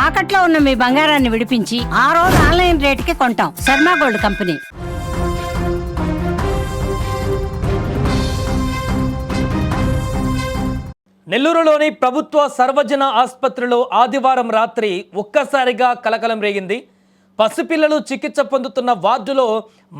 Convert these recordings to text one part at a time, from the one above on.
తాకట్లో ఉన్న మీ బంగారాన్ని విడిపించి ఆ రోజు ఆన్లైన్ రేటుకి కొంటాం. Sharma gold company. నెల్లూరులోని ప్రభుత్వ సర్వజన ఆసుపత్రిలో ఆదివారం రాత్రి ఒక్కసారిగా కలకలం రేగింది. పసిపిల్లలు చికిత్స పొందుతున్న వార్డులో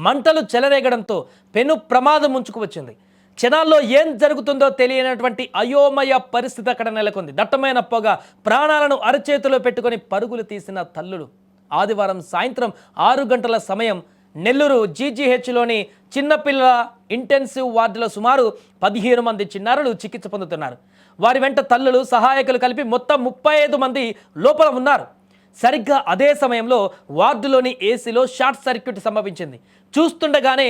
మంటలు చెలరేగడంతో పెను ప్రమాదం ముంచుకు వచ్చింది. క్షణాల్లో ఏం జరుగుతుందో తెలియనటువంటి అయోమయ పరిస్థితి అక్కడ నెలకొంది. దట్టమైన పొగ, ప్రాణాలను అరచేతిలో పెట్టుకొని పరుగులు తీసిన తల్లులు. ఆదివారం సాయంత్రం 6 గంటల సమయం నెల్లూరు జీజీహెచ్లోని చిన్నపిల్లల ఇంటెన్సివ్ వార్డులో సుమారు 15 మంది చిన్నారులు చికిత్స పొందుతున్నారు. వారి వెంట తల్లులు, సహాయకులు కలిపి మొత్తం 35 మంది లోపల ఉన్నారు. సరిగ్గా అదే సమయంలో వార్డులోని ఏసీలో షార్ట్ సర్క్యూట్ సంభవించింది. చూస్తుండగానే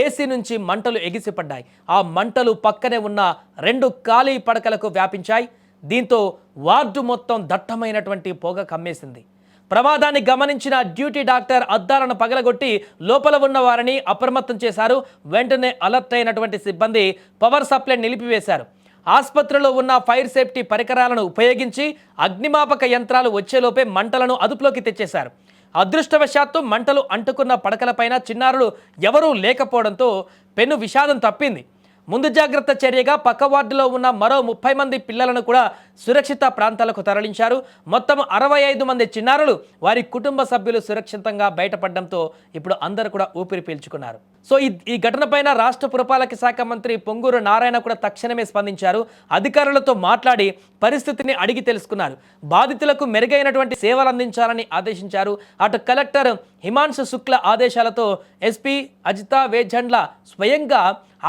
ఏసీ నుంచి మంటలు ఎగిసిపడ్డాయి. ఆ మంటలు పక్కనే ఉన్న 2 ఖాళీ పడకలకు వ్యాపించాయి. దీంతో వార్డు మొత్తం దట్టమైనటువంటి పొగ కమ్మేసింది. ప్రమాదాన్ని గమనించిన డ్యూటీ డాక్టర్ అద్దాలను పగలగొట్టి లోపల ఉన్న వారిని అప్రమత్తం చేశారు. వెంటనే అలర్ట్ అయినటువంటి సిబ్బంది పవర్ సప్లై నిలిపివేశారు. ఆసుపత్రిలో ఉన్న ఫైర్ సేఫ్టీ పరికరాలను ఉపయోగించి అగ్నిమాపక యంత్రాలు వచ్చేలోపే మంటలను అదుపులోకి తెచ్చేశారు. అదృష్టవశాత్తు మంటలు అంటుకున్న పడకలపైన చిన్నారులు ఎవరూ లేకపోవడంతో పెను విషాదం తప్పింది. ముందు జాగ్రత్త చర్యగా పక్క వార్డులో ఉన్న మరో 30 మంది పిల్లలను కూడా సురక్షిత ప్రాంతాలకు తరలించారు. మొత్తం 65 మంది చిన్నారులు, వారి కుటుంబ సభ్యులు సురక్షితంగా బయటపడడంతో ఇప్పుడు అందరూ కూడా ఊపిరి పీల్చుకున్నారు. సో ఈ ఘటనపైన రాష్ట్ర పురపాలక శాఖ మంత్రి పొంగూరు నారాయణ కూడా తక్షణమే స్పందించారు. అధికారులతో మాట్లాడి పరిస్థితిని అడిగి తెలుసుకున్నారు. బాధితులకు మెరుగైనటువంటి సేవలు అందించాలని ఆదేశించారు. అటు కలెక్టర్ హిమాంశు శుక్ల ఆదేశాలతో ఎస్పీ అజితా వేజండ్ల స్వయంగా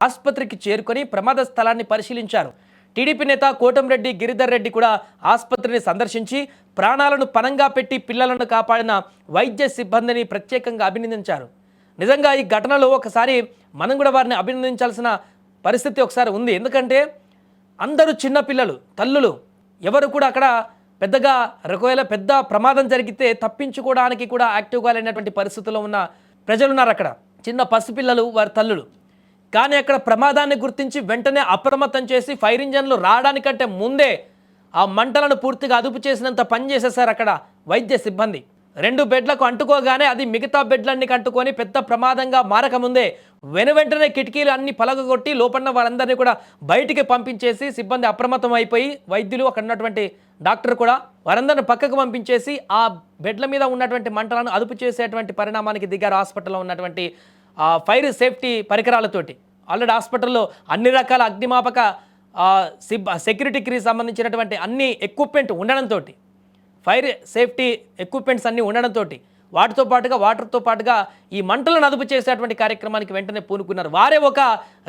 ఆసుపత్రికి చేరుకొని ప్రమాద స్థలాన్ని పరిశీలించారు. టీడీపీ నేత కోటంరెడ్డి గిరిధర్ రెడ్డి కూడా ఆసుపత్రిని సందర్శించి ప్రాణాలను పణంగా పెట్టి పిల్లలను కాపాడిన వైద్య సిబ్బందిని ప్రత్యేకంగా అభినందించారు. నిజంగా ఈ ఘటనలో ఒకసారి మనం కూడా వారిని అభినందించాల్సిన పరిస్థితి ఒకసారి ఉంది. ఎందుకంటే అందరూ చిన్నపిల్లలు, తల్లులు, ఎవరు కూడా అక్కడ పెద్దగా ఒకవేళ పెద్ద ప్రమాదం జరిగితే తప్పించుకోవడానికి కూడా యాక్టివ్గా లేనటువంటి పరిస్థితుల్లో ఉన్న ప్రజలున్నారు. అక్కడ చిన్న పసిపిల్లలు, వారి తల్లులు. కానీ అక్కడ ప్రమాదాన్ని గుర్తించి వెంటనే అప్రమత్తం చేసి ఫైర్ ఇంజన్లు రావడానికంటే ముందే ఆ మంటలను పూర్తిగా అదుపు చేసినంత పని చేసేసారు అక్కడ వైద్య సిబ్బంది. 2 బెడ్లకు అంటుకోగానే అది మిగతా బెడ్లన్నీ అంటుకొని పెద్ద ప్రమాదంగా మారకముందే వెంటనే కిటికీలు అన్ని పలగొట్టి లోపల వారందరినీ కూడా బయటికి పంపించేసి సిబ్బంది అప్రమత్తం అయిపోయి వైద్యులు, అక్కడ ఉన్నటువంటి డాక్టర్ కూడా వారందరిని పక్కకు పంపించేసి ఆ బెడ్ల మీద ఉన్నటువంటి మంటలను అదుపు చేసేటువంటి పరిణామానికి దిగారు. హాస్పిటల్లో ఉన్నటువంటి ఫైర్ సేఫ్టీ పరికరాలతోటి ఆల్రెడీ హాస్పిటల్లో అన్ని రకాల అగ్నిమాపక సెక్యూరిటీకి సంబంధించినటువంటి అన్ని ఎక్విప్మెంట్ ఉండడంతో, ఫైర్ సేఫ్టీ ఎక్విప్మెంట్స్ అన్నీ ఉండడంతో వాటర్తో పాటుగా ఈ మంటలను అదుపు చేసేటువంటి కార్యక్రమానికి వెంటనే పూనుకున్నారు. వారే ఒక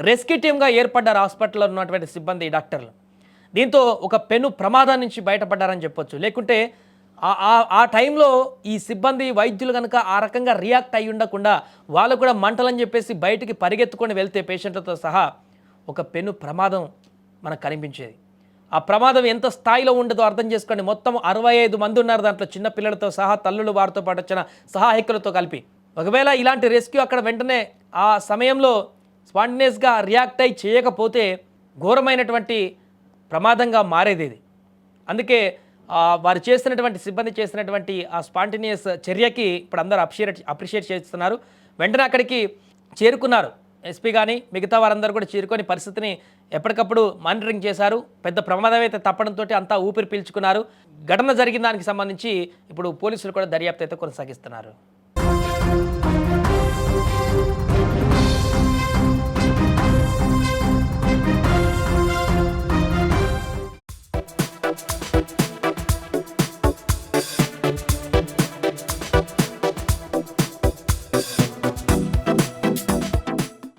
రెస్క్యూ టీమ్గా ఏర్పడ్డారు హాస్పిటల్లో ఉన్నటువంటి సిబ్బంది, డాక్టర్లు. దీంతో ఒక పెను ప్రమాదం నుంచి బయటపడ్డారని చెప్పొచ్చు. లేకుంటే ఆ టైంలో ఈ సిబ్బంది, వైద్యులు కనుక ఆ రకంగా రియాక్ట్ అయ్యి ఉండకుండా వాళ్ళు కూడా మంటలని చెప్పేసి బయటికి పరిగెత్తుకొని వెళ్తే పేషెంట్లతో సహా ఒక పెను ప్రమాదం మనకు కనిపించేది. ఆ ప్రమాదం ఎంత స్థాయిలో ఉండదో అర్థం చేసుకోండి. మొత్తం 65 మంది ఉన్నారు దాంట్లో, చిన్న పిల్లలతో సహా, తల్లులు, వారితో పాటు వచ్చిన సహాయకులతో కలిపి. ఒకవేళ ఇలాంటి రెస్క్యూ అక్కడ వెంటనే ఆ సమయంలో స్పాంటేనియస్గా రియాక్ట్ అయ్యి చేయకపోతే ఘోరమైనటువంటి ప్రమాదంగా మారేది ఇది. అందుకే వారు చేస్తున్నటువంటి సిబ్బంది చేసినటువంటి ఆ స్పాంటేనియస్ చర్యకి ఇప్పుడు అందరూ అప్రిషియేట్ చేస్తున్నారు. వెంటనే అక్కడికి చేరుకున్నారు ఎస్పీ కానీ మిగతా వారందరూ కూడా చేరుకొని పరిస్థితిని ఎప్పటికప్పుడు మానిటరింగ్ చేశారు. పెద్ద ప్రమాదం అయితే తప్పడంతో అంతా ఊపిరి పీల్చుకున్నారు. ఘటన జరిగిన దానికి సంబంధించి ఇప్పుడు పోలీసులు కూడా దర్యాప్తు అయితే కొనసాగిస్తున్నారు.